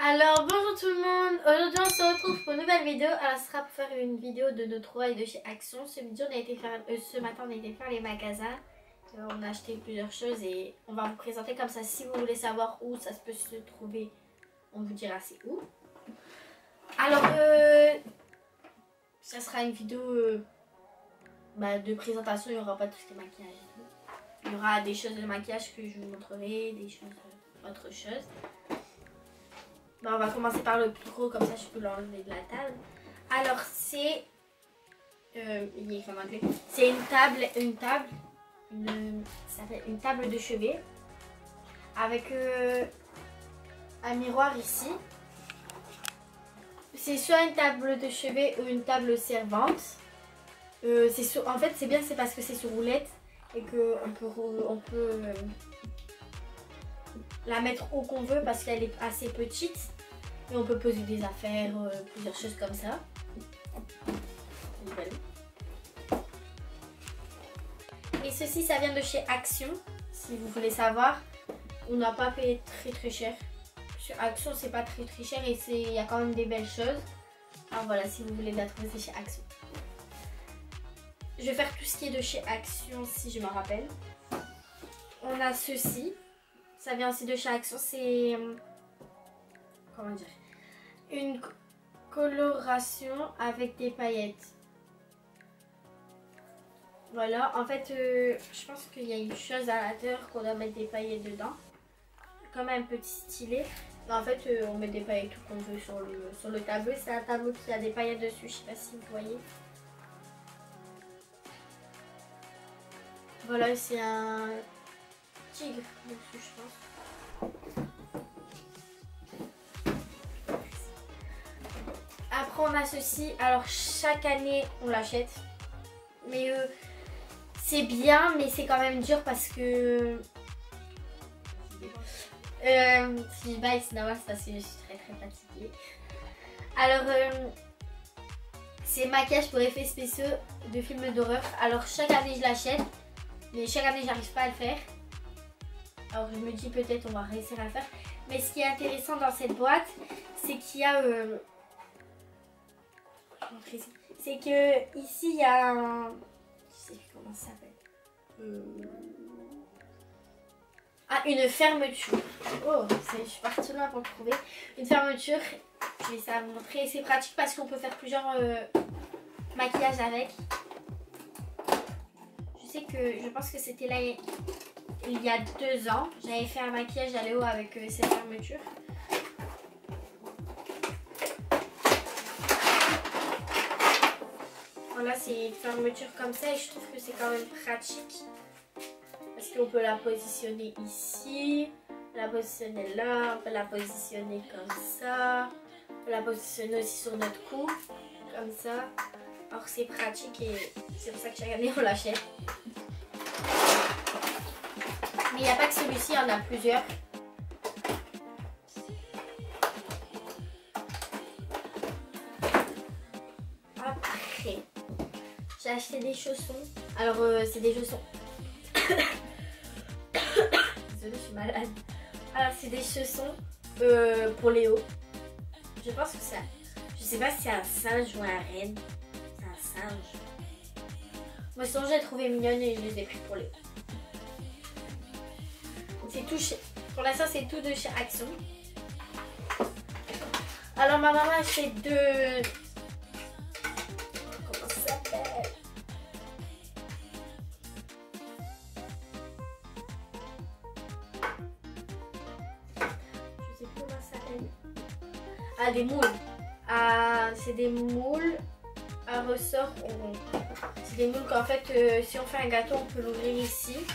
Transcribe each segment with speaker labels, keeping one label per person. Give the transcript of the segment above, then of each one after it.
Speaker 1: Alors bonjour tout le monde, aujourd'hui on se retrouve pour une nouvelle vidéo. Alors ce sera pour faire une vidéo de nos trouvailles de chez Action. Ce matin on a été faire les magasins, on a acheté plusieurs choses et on va vous présenter comme ça. Si vous voulez savoir où ça peut se trouver, on vous dira c'est où. Alors ça sera une vidéo de présentation, il n'y aura pas tout ce qui est maquillage et tout. Il y aura des choses de maquillage que je vous montrerai, des choses autre chose. On va commencer par le plus gros, comme ça je peux l'enlever de la table. Alors c'est c'est une table de chevet avec un miroir ici. C'est soit une table de chevet ou une table servante. En fait c'est bien, c'est parce que c'est sur roulette et que on peut la mettre où qu'on veut parce qu'elle est assez petite et on peut poser des affaires, plusieurs choses comme ça. Et ceci ça vient de chez Action, si vous voulez savoir. On n'a pas payé très cher. Sur Action c'est pas très cher et il y a quand même des belles choses. Alors voilà, si vous voulez la trouver c'est chez Action. Je vais faire tout ce qui est de chez Action si je me rappelle. On a ceci. Ça vient aussi de chez Action, c'est comment dire, une coloration avec des paillettes. Voilà, en fait, je pense qu'il y a une chose à l'intérieur qu'on doit mettre des paillettes dedans, comme un petit stylet. Mais en fait, on met des paillettes tout qu'on veut sur le tableau. C'est un tableau qui a des paillettes dessus, je sais pas si vous voyez. Voilà, c'est un tigre dessus, je pense. Après on a ceci, alors chaque année on l'achète, mais c'est bien, mais c'est quand même dur parce que si je baille c'est normal, c'est parce que je suis très fatiguée. Alors c'est maquillage pour effets spéciaux de films d'horreur. Alors chaque année je l'achète, mais chaque année j'arrive pas à le faire. Alors je me dis peut-être on va réussir à le faire. Mais ce qui est intéressant dans cette boîte, c'est qu'il y a c'est que ici il y a un, je sais plus comment ça s'appelle, une fermeture. Oh, je suis partie loin pour le trouver. Une fermeture, je vais ça vous montrer. C'est pratique parce qu'on peut faire plusieurs maquillages avec. Je pense que c'était là il y a 2 ans. J'avais fait un maquillage à Léo avec cette fermeture. Voilà, c'est une fermeture comme ça et je trouve que c'est quand même pratique. Parce qu'on peut la positionner ici, la positionner là, on peut la positionner comme ça. On peut la positionner aussi sur notre cou, comme ça. Alors c'est pratique et c'est pour ça que chaque année on l'achète. Mais il n'y a pas que celui-ci, il y en a plusieurs. Après, j'ai acheté des chaussons. Alors c'est des chaussons. Désolée, je suis malade. Alors c'est des chaussons pour Léo. Je pense que ça, je sais pas si c'est un singe ou un renne. C'est un singe. Moi sinon j'ai trouvé mignonne et je les ai pris pour Léo. C'est tout pour l'instant c'est tout de chez Action. Alors ma maman a acheté deux, comment ça s'appelle, je sais plus comment ça s'appelle. Des moules. C'est des moules à ressort rond. C'est des moules qu'en fait si on fait un gâteau on peut l'ouvrir ici.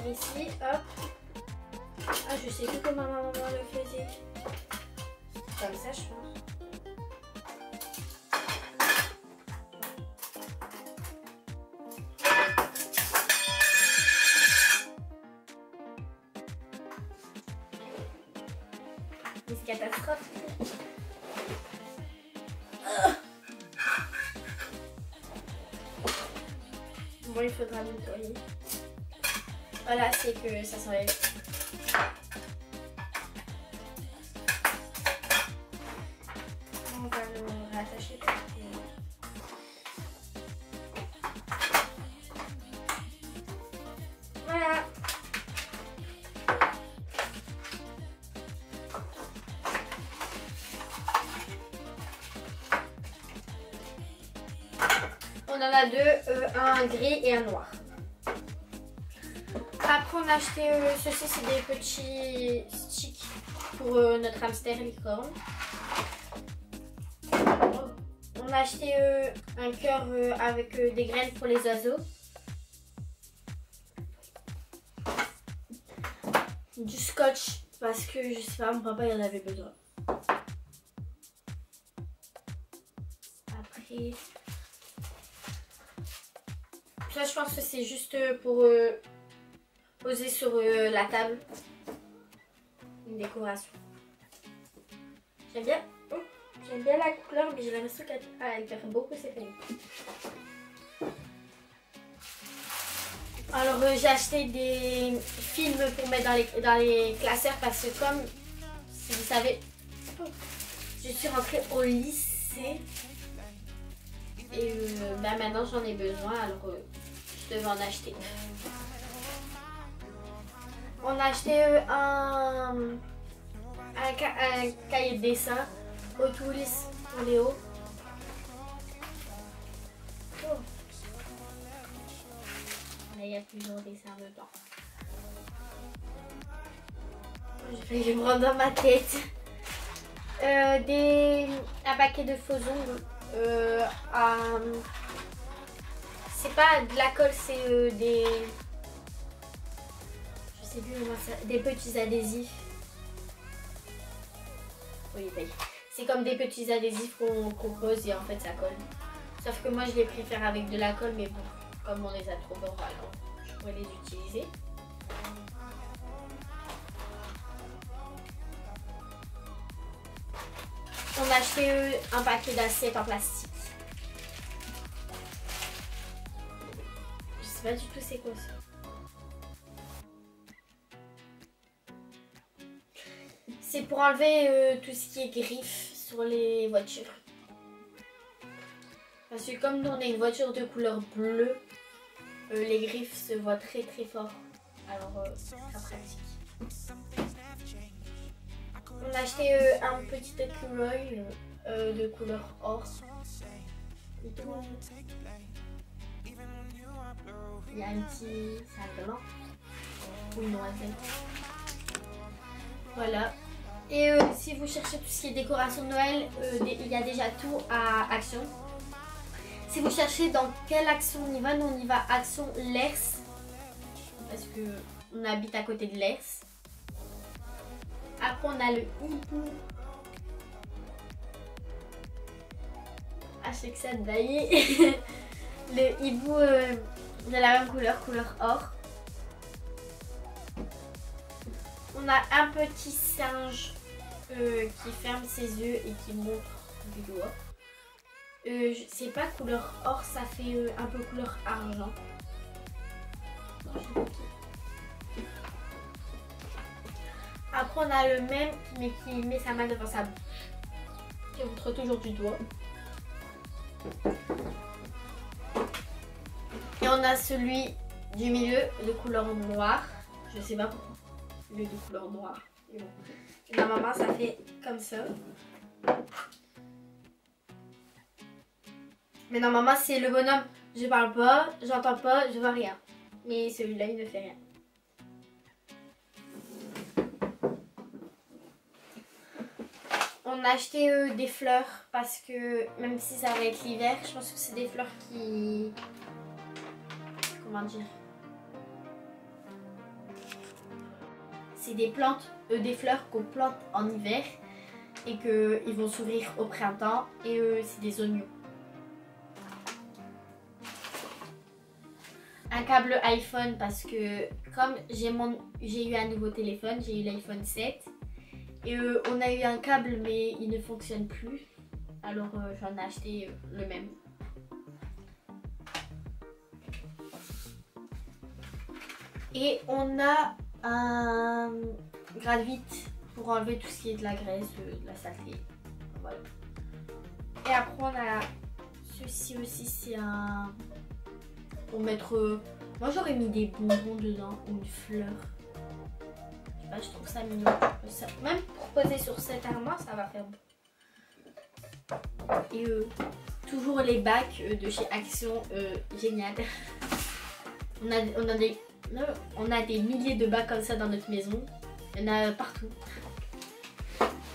Speaker 1: Ici, hop. Je sais plus comment ma maman le faisait. Comme ça, je pense. C'est catastrophe. Bon, il faudra nettoyer. Voilà, c'est que ça s'enlève. On va le rattacher. Voilà. On en a deux, un gris et un noir. Après on a acheté ceci, c'est des petits sticks pour notre hamster licorne. On a acheté un cœur avec des graines pour les oiseaux. Du scotch parce que je sais pas, mon papa il en avait besoin. Après, ça je pense que c'est juste pour poser sur la table. Une décoration. J'aime bien. J'aime bien la couleur, mais j'ai l'impression qu'elle perd beaucoup ses feuilles. Alors j'ai acheté des films pour mettre dans les classeurs parce que comme, si vous savez, je suis rentrée au lycée et bah maintenant j'en ai besoin, alors je devais en acheter. On a acheté un cahier de dessin au Toulis pour Léo. Oh. Là, il y a plusieurs dessins dedans. Je vais me rendre dans ma tête. Un paquet de faux ongles. C'est pas de la colle, c'est des... Je sais plus comment ça... Des petits adhésifs. Oui, c'est comme des petits adhésifs qu'on pose et en fait ça colle. Sauf que moi je les préfère avec de la colle, mais bon, comme on les a trop beaux, alors je pourrais les utiliser. On a acheté un paquet d'assiettes en plastique. Je sais pas du tout c'est quoi ça. C'est pour enlever tout ce qui est griffes sur les voitures. Parce que comme nous on a une voiture de couleur bleue, les griffes se voient très très fort. Alors c'est très pratique. On a acheté un petit écureuil de couleur or. Il y a un petit sac blanc ou une noisette. Voilà. Et si vous cherchez tout ce qui est décoration de Noël, il y a déjà tout à Action. Si vous cherchez dans quelle Action on y va, nous on y va Action Lers. Parce que on habite à côté de Lers. Après on a le hibou. Ah je sais que ça te baillait. Le hibou de la même couleur, couleur or. On a un petit singe qui ferme ses yeux et qui montre du doigt. C'est pas couleur or, ça fait un peu couleur argent. Après on a le même mais qui met sa main devant sa bouche. Qui montre toujours du doigt. Et on a celui du milieu de couleur noire. Je sais pas pourquoi. Le de couleur noire. Bon. Ma maman ça fait comme ça. Mais normalement c'est le bonhomme. Je parle pas, j'entends pas, je vois rien. Mais celui-là il ne fait rien. On a acheté des fleurs parce que même si ça va être l'hiver, je pense que c'est des fleurs qui... Comment dire? C'est des plantes, des fleurs qu'on plante en hiver et qu'ils vont s'ouvrir au printemps et c'est des oignons. Un câble iPhone parce que comme j'ai eu un nouveau téléphone, j'ai eu l'iPhone 7 et on a eu un câble mais il ne fonctionne plus, alors j'en ai acheté le même. Et on a un gratte-vite pour enlever tout ce qui est de la graisse, de la saleté. Voilà. Et après on a ceci aussi, c'est un... pour mettre... Moi j'aurais mis des bonbons dedans ou une fleur. Je sais pas, je trouve ça mignon. Même pour poser sur cette armoire, ça va faire beau. Et toujours les bacs de chez Action, génial. On a des milliers de bacs comme ça dans notre maison. Il y en a partout.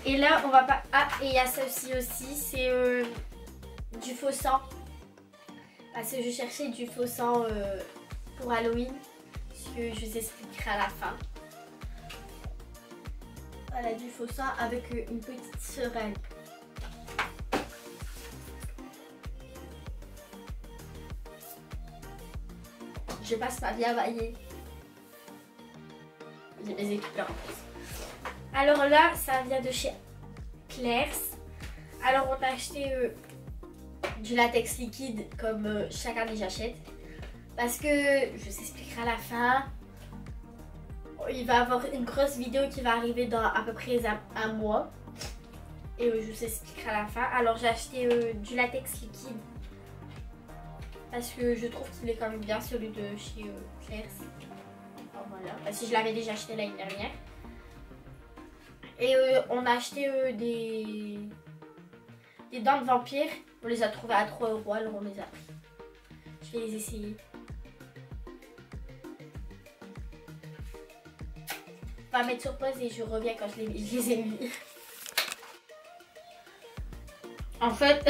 Speaker 1: Et là, on va pas... Ah, et il y a ça aussi, c'est du faux sang. Parce que je cherchais du faux sang pour Halloween. Ce que je vous expliquerai à la fin. Voilà, du faux sang avec une petite seringue. Je passe ma vie à vailler. J'ai mes écouteurs en plus. Alors là, ça vient de chez Claire's. Alors on a acheté du latex liquide comme chaque année j'achète. Parce que, je vous expliquerai à la fin, il va y avoir une grosse vidéo qui va arriver dans à peu près un mois. Et je vous expliquerai à la fin. Alors j'ai acheté du latex liquide. Parce que je trouve qu'il est quand même bien, celui de chez Claire's. Alors voilà, parce que je l'avais déjà acheté l'année dernière. Et on a acheté des dents de vampire. On les a trouvées à 3 €, alors on les a pris. Je vais les essayer. On va mettre sur pause et je reviens quand je les ai mis. En fait,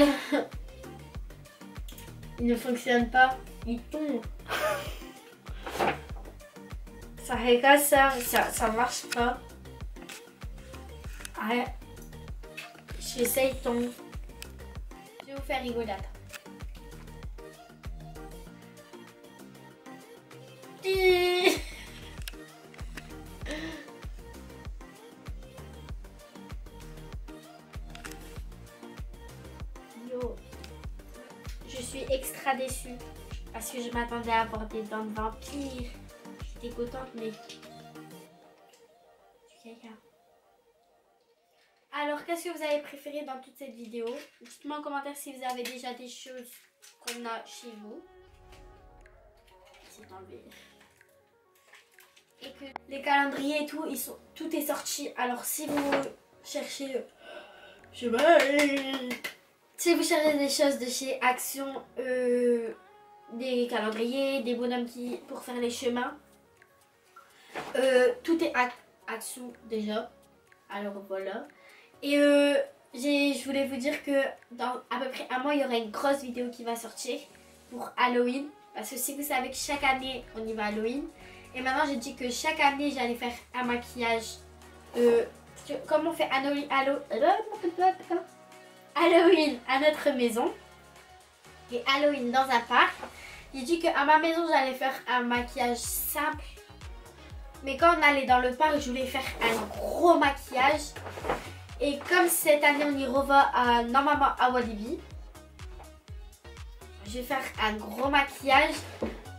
Speaker 1: il ne fonctionne pas, il tombe. Ça fait comme ça marche pas. Ouais. J'essaye, il tombe. Je vais vous faire rigoler. Yo. Je suis extra déçue parce que je m'attendais à avoir des dents de vampire. J'étais contente, mais du caca. Alors, qu'est-ce que vous avez préféré dans toute cette vidéo? Dites-moi en commentaire si vous avez déjà des choses qu'on a chez vous. C'est enlevé. Et que les calendriers et tout, tout est sorti. Alors, si vous cherchez... je sais pas... Si vous cherchez des choses de chez Action, des calendriers, des bonhommes pour faire les chemins, tout est Action déjà. Alors voilà. Et je voulais vous dire que dans à peu près un mois, il y aura une grosse vidéo qui va sortir pour Halloween. Parce que si vous savez que chaque année, on y va à Halloween. Et maintenant, j'ai dit que chaque année, j'allais faire un maquillage. Comme on fait Halloween à notre maison et Halloween dans un parc. J'ai dit qu'à ma maison, j'allais faire un maquillage simple. Mais quand on allait dans le parc, je voulais faire un gros maquillage. Et comme cette année, on y reva normalement à Walibi, je vais faire un gros maquillage.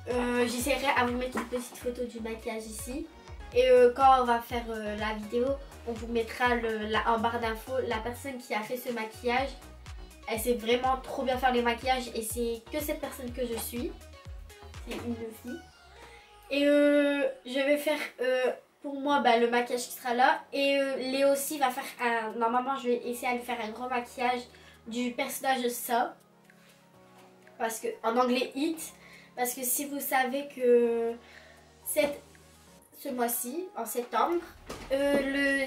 Speaker 1: J'essaierai à vous mettre une petite photo du maquillage ici. Et quand on va faire la vidéo, on vous mettra en barre d'infos la personne qui a fait ce maquillage. Elle sait vraiment trop bien faire les maquillages et c'est que cette personne que je suis. C'est une fille. Et je vais faire pour moi le maquillage qui sera là. Et Léo aussi va faire normalement je vais essayer de lui faire un gros maquillage du personnage de ça. Parce que en anglais It. Parce que si vous savez que ce mois-ci, en septembre, le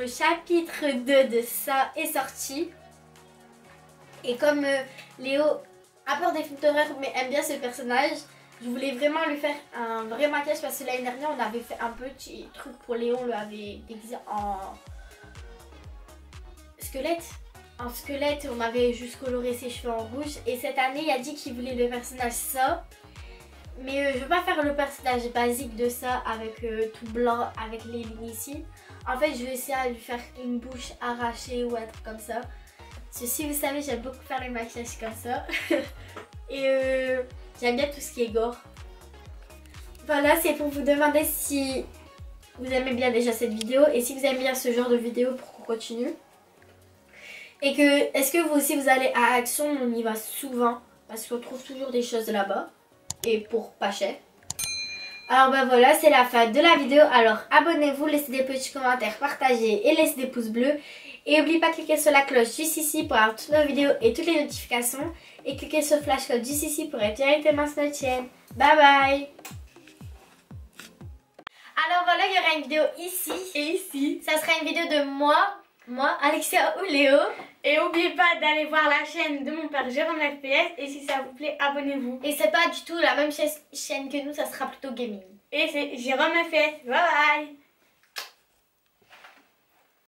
Speaker 1: chapitre 2 de ça est sorti. Et comme Léo a peur des films d'horreur mais aime bien ce personnage, je voulais vraiment lui faire un vrai maquillage parce que l'année dernière on avait fait un petit truc pour Léo, on l'avait déguisé en squelette. En squelette, on avait juste coloré ses cheveux en rouge. Et cette année, il a dit qu'il voulait le personnage ça. Mais je veux pas faire le personnage basique de ça avec tout blanc, avec les lignes ici. En fait, je vais essayer de lui faire une bouche arrachée ou un truc comme ça. Parce que si vous savez, j'aime beaucoup faire les maquillages comme ça. Et j'aime bien tout ce qui est gore. Voilà, c'est pour vous demander si vous aimez bien déjà cette vidéo et si vous aimez bien ce genre de vidéo pour qu'on continue. Et que, est-ce que vous aussi vous allez à Action? On y va souvent parce qu'on trouve toujours des choses là-bas et pour pas cher. Alors bah voilà, c'est la fin de la vidéo. Alors abonnez-vous, laissez des petits commentaires, partagez et laissez des pouces bleus. Et n'oubliez pas de cliquer sur la cloche juste ici pour avoir toutes nos vidéos et toutes les notifications. Et cliquez sur le flash code juste ici pour être directement sur notre chaîne. Bye bye. Alors voilà, il y aura une vidéo ici et ici. Ça sera une vidéo de moi, Alexia ou Léo.
Speaker 2: Et n'oubliez pas d'aller voir la chaîne de mon père Jérôme FPS. Et si ça vous plaît, abonnez-vous.
Speaker 1: Et c'est pas du tout la même chaîne que nous, ça sera plutôt gaming.
Speaker 2: Et c'est Jérôme FPS. Bye bye.